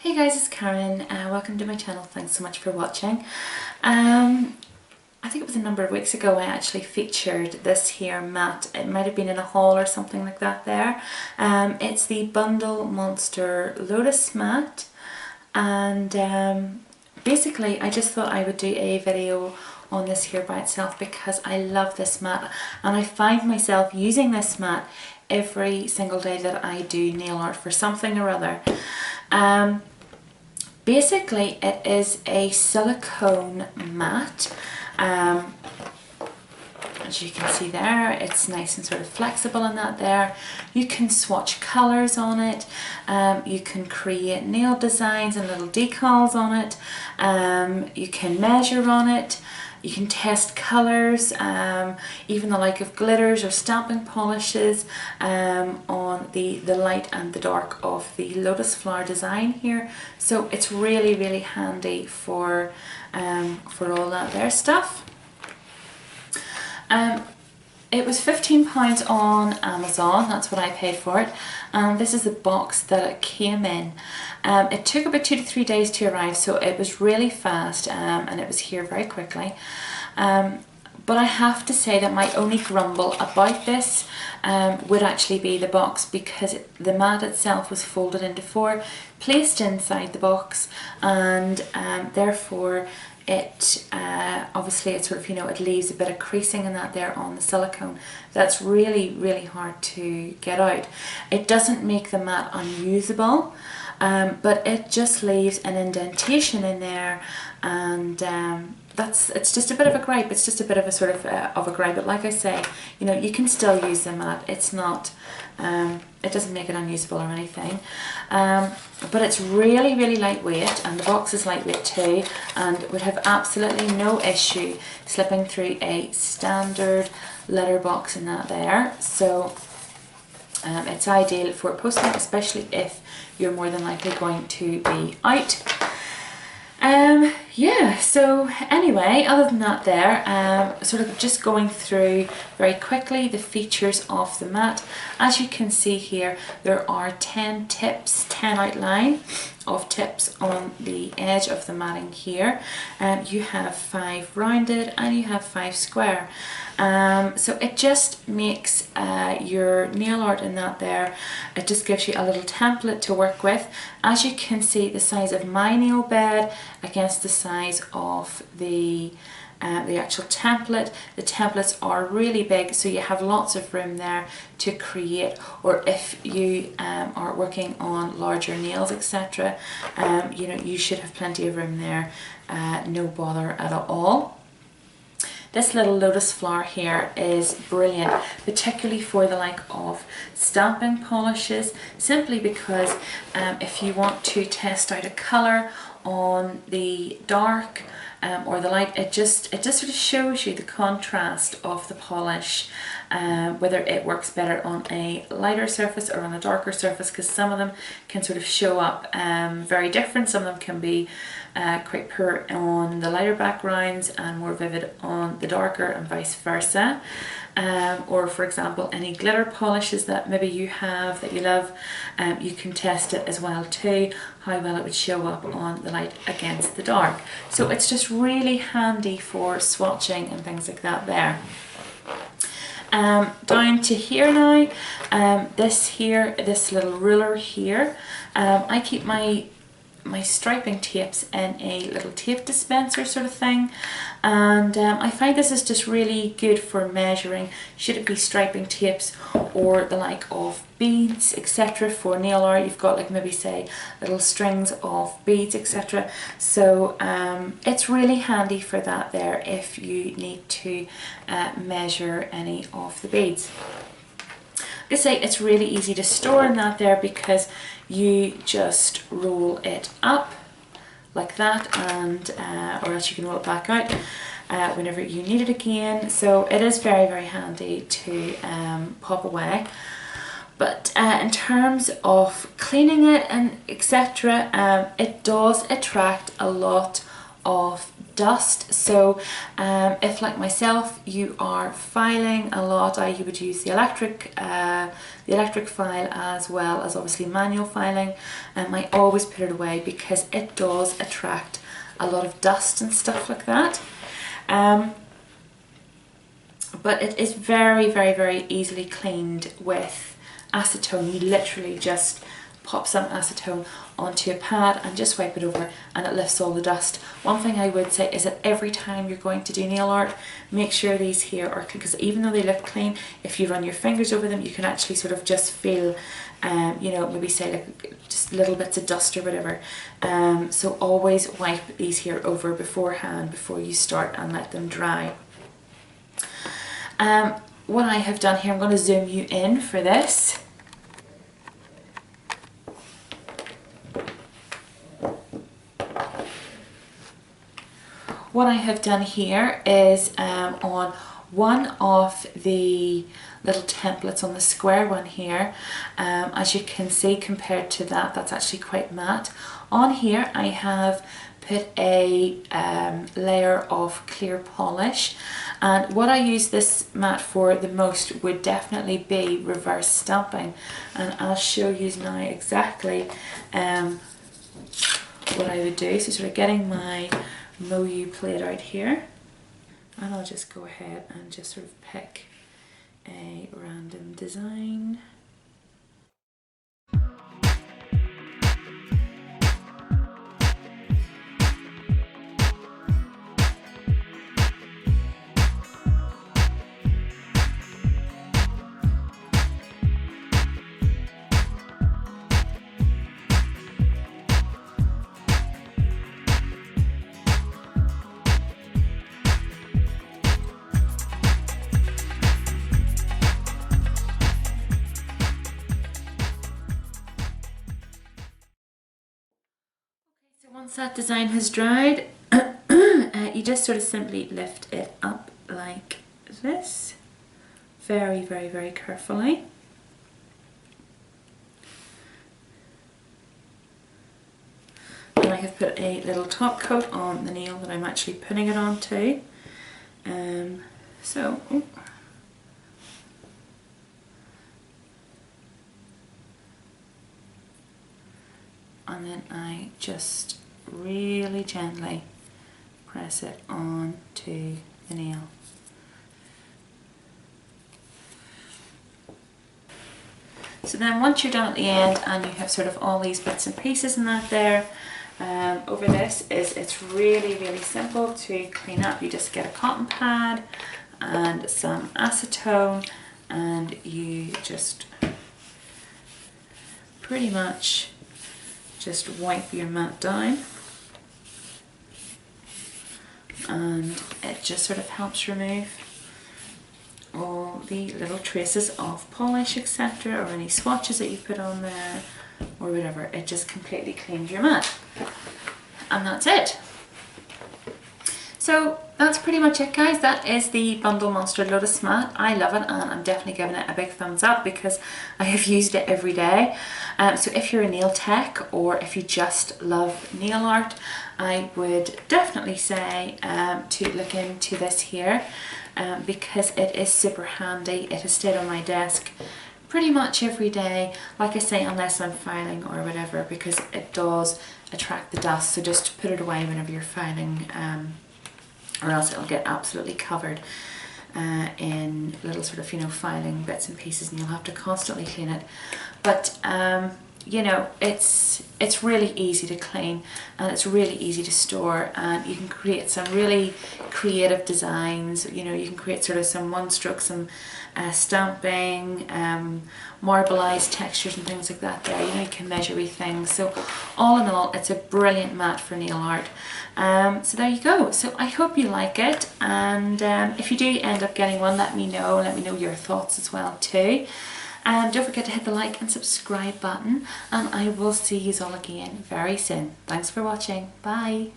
Hey guys, it's Karen. Welcome to my channel. Thanks so much for watching. I think it was a number of weeks ago I actually featured this here mat. It might have been in a haul or something like that there. It's the Bundle Monster Lotus mat, and basically I just thought I would do a video on this here by itself because I love this mat and I find myself using this mat every single day that I do nail art for something or other. Basically it is a silicone mat. As you can see there, it's nice and sort of flexible in that there. You can swatch colours on it, you can create nail designs and little decals on it, you can measure on it, you can test colours, even the like of glitters or stamping polishes on the light and the dark of the lotus flower design here. So it's really handy for all that there stuff. It was £15 on Amazon, that's what I paid for it, and this is the box that it came in. It took about 2 to 3 days to arrive, so it was really fast, and it was here very quickly. But I have to say that my only grumble about this would actually be the box, because the mat itself was folded into 4, placed inside the box, and therefore it obviously it sort of, you know, it leaves a bit of creasing in that there on the silicone. That's really hard to get out. It doesn't make the mat unusable, but it just leaves an indentation in there, and it's just a bit of a gripe. It's just a bit of a sort of a gripe, but like I say, you know, you can still use the mat. It's not it doesn't make it unusable or anything, but it's really lightweight, and the box is lightweight too, and would have absolutely no issue slipping through a standard letter box in that there. So it's ideal for posting, especially if you're more than likely going to be out. Yeah, so anyway, other than that there, sort of just going through very quickly the features of the mat. As you can see here, there are 10 tips, 10 outline of tips on the edge of the matting here. You have 5 rounded and you have 5 square. So it just makes your nail art in that there, it just gives you a little template to work with. As you can see, the size of my nail bed against the size of the actual template. The templates are really big, so you have lots of room there to create, or if you are working on larger nails, etc., you know, you should have plenty of room there, no bother at all. This little lotus flower here is brilliant, particularly for the like of stamping polishes, simply because if you want to test out a colour on the dark or the light, it just sort of shows you the contrast of the polish, whether it works better on a lighter surface or on a darker surface, because some of them can sort of show up very different. Some of them can be quite poor on the lighter backgrounds and more vivid on the darker, and vice versa. Or for example, any glitter polishes that maybe you have that you love, you can test it as well too, how well it would show up on the light against the dark. So it's just really handy for swatching and things like that there. Down to here now, this little ruler here, I keep my striping tapes in a little tape dispenser sort of thing, and I find this is just really good for measuring, should it be striping tapes or the like of beads, etc. For nail art. You've got like maybe say little strings of beads, etc. So it's really handy for that there if you need to measure any of the beads. I say it's really easy to store in that there, because you just roll it up like that, and or else you can roll it back out whenever you need it again. So it is very handy to pop away. But in terms of cleaning it and etc., it does attract a lot of dust. So if, like myself, you are filing a lot, you would use the electric file as well as obviously manual filing. I always put it away because it does attract a lot of dust and stuff like that. But it is very, very, very easily cleaned with acetone. You literally just pop some acetone onto a pad and just wipe it over and it lifts all the dust. One thing I would say is that every time you're going to do nail art, make sure these here are clean, because even though they look clean, if you run your fingers over them, you can actually sort of just feel, you know, maybe say like just little bits of dust or whatever. So always wipe these here over beforehand before you start and let them dry. What I have done here, I'm going to zoom you in for this. What I have done here is on one of the little templates, on the square one here, as you can see, compared to that, that's actually quite matte. On here I have put a layer of clear polish, and what I use this mat for the most would definitely be reverse stamping, and I'll show you now exactly what I would do. So sort of getting my Moyu plate out here, and I'll just go ahead and just sort of pick a random design. Once that design has dried, you just sort of simply lift it up like this, very, very, very carefully. And I have put a little top coat on the nail that I'm actually putting it onto. And then I just really gently press it onto the nail. So then once you're done at the end and you have sort of all these bits and pieces and that there, over this it's really, really simple to clean up. You just get a cotton pad and some acetone and you just pretty much just wipe your mat down, and it just sort of helps remove all the little traces of polish, etc., or any swatches that you put on there or whatever. It just completely cleans your mat, and that's it. So that's pretty much it, guys. That is the Bundle Monster Lotus mat. I love it, and I'm definitely giving it a big thumbs up because I have used it every day. So if you're a nail tech or if you just love nail art, I would definitely say to look into this here because it is super handy. It has stayed on my desk pretty much every day, like I say, unless I'm filing or whatever, because it does attract the dust. So just put it away whenever you're filing, or else it'll get absolutely covered in little sort of, you know, filing bits and pieces, and you'll have to constantly clean it. But you know, it's really easy to clean and it's really easy to store, and you can create some really creative designs. You know, you can create sort of some one stroke, some stamping, marbleized textures and things like that there. You know, you can measure wee things. So all in all, it's a brilliant mat for nail art. So there you go. So I hope you like it, and if you do end up getting one, let me know your thoughts as well too. And don't forget to hit the like and subscribe button, and I will see you all again very soon. Thanks for watching. Bye.